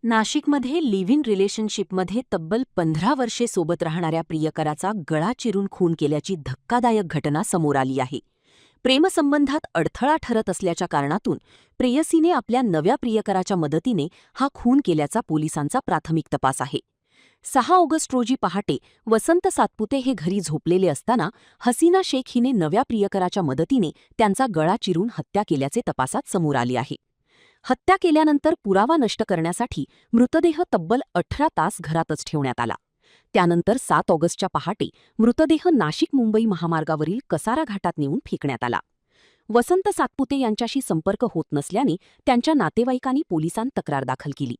नाशिकमध्ये live in रिलेशनशिपमध्ये तब्बल 15 वर्षे सोबत राहणाऱ्या प्रियकराचा गळा चिरून खून केल्याची धक्कादायक घटना समोर आली आहे. प्रेमसंबंधात अडथळा ठरत असल्याच्या कारणातून प्रेयसीने आपल्या नव्या प्रियकराच्या मदतीने हा खून केल्याचा पोलिसांचा प्राथमिक तपास आहे. 6 ऑगस्ट रोजी पहाटे वसंत सातपुते हे घरी झोपलेले असताना हसीना शेख हिने नव्या प्रियकराच्या मदतीने त्यांचा गळा चिरून हत्या केल्याचे तपासात समोर आले आहे. हत्या केल्यानंतर पुरावा नष्ट करण्यासाठी मृतदेह तब्बल 18 तास घरातच ठेवण्यात आला. त्यानंतर 7 ऑगस्टच्या पहाटे मृतदेह नाशिक-मुंबई महामार्गावरील कसारा घाटात नेऊन फेकण्यात आला. वसंत सातपुते यांच्याशी संपर्क होत नसल्याने त्यांच्या नातेवाईकांनी पोलिसांत तक्रार दाखल केली.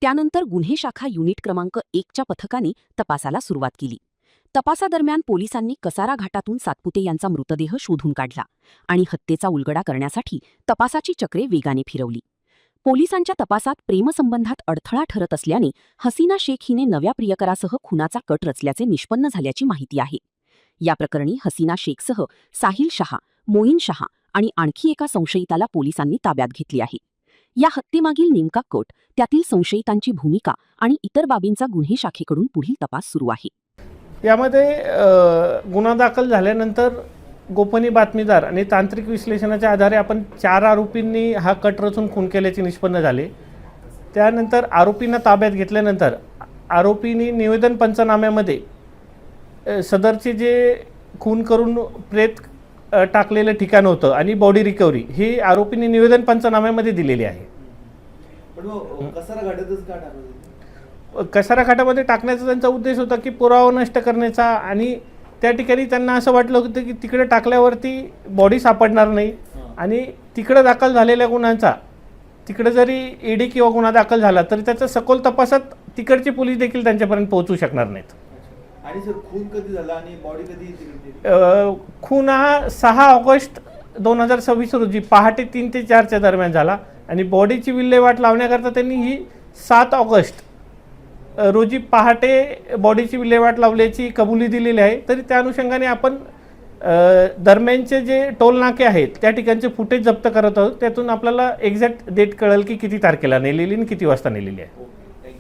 त्यानंतर गुन्हे शाखा युनिट क्रमांक 1च्या पथकाने तपासाला सुरुवात केली. तपासादरम्यान पोलिसांनी कसारा घाटातून सातपुते यांचा मृतदेह शोधून काढला आणि हत्येचा उलगडा करण्यासाठी तपासाची चक्रे वेगाने फिरवली. पोलिसांच्या तपासात प्रेमसंबंधात अडथळा ठरत असल्याने हसीना शेख हिने नव्या प्रियकरासह खुनाचा कट रचल्याचे निष्पन्न झाल्याची माहिती आहे. या प्रकरणी हसीना शेखसह साहिल शहा, मोईन शहा आणि आणखी एका संशयिताला पोलिसांनी ताब्यात घेतले आहे. या हत्येमागील नेमका कट, त्यातील संशयितांची भूमिका आणि इतर बाबींचा गुन्हे शाखेकडून पुढील तपास सुरू आहे. यामध्ये गुन्हा दाखल झाल्यानंतर गोपनीय बातमीदार आणि तांत्रिक विश्लेषणाच्या आधारे आपण 4 आरोपींनी हा कट रचून खून केल्याचे निष्पन्न झाले. त्यानंतर आरोपींना ताब्यात घेतल्यानंतर आरोपींनी निवेदन पंचनाम्यामध्ये सदरचे जे खून करून प्रेत टाकलेलं ठिकाण होतं आणि बॉडी रिकव्हरी ही आरोपींनी निवेदन पंचनाम्यामध्ये दिलेली आहे. कसारा घाटामध्ये टाकण्याचा त्यांचा उद्देश होता की पुरावा नष्ट करण्याचा, आणि त्या ठिकाणी त्यांना असं वाटलं होतं की तिकडे टाकल्यावरती बॉडी सापडणार नाही आणि तिकडे दाखल झालेल्या गुन्ह्यांचा तिकडे जरी ईडी किंवा गुन्हा दाखल झाला तरी त्याचा सखोल तपासात तिकडचे पोलीस देखील त्यांच्यापर्यंत पोहोचू शकणार नाहीत. आणि सर खून कधी झाला आणि बॉडी कधी? खून हा 6 ऑगस्ट 2026 रोजी पहाटे 3 ते 4च्या दरम्यान झाला आणि बॉडीची विल्हेवाट लावण्याकरता त्यांनी ही 7 ऑगस्ट रोजी पहाटे बॉडीची विल्हेवाट लावल्याची कबुली दिलेली आहे. तरी त्या अनुषंगाने आपण दरम्यानचे जे टोल नाके आहेत त्या ठिकाणचे फुटेज जप्त करत आहोत. त्यातून आपल्याला एक्झॅक्ट डेट कळेल की किती तारखेला नेलेली आणि किती वाजता नेलेली आहे.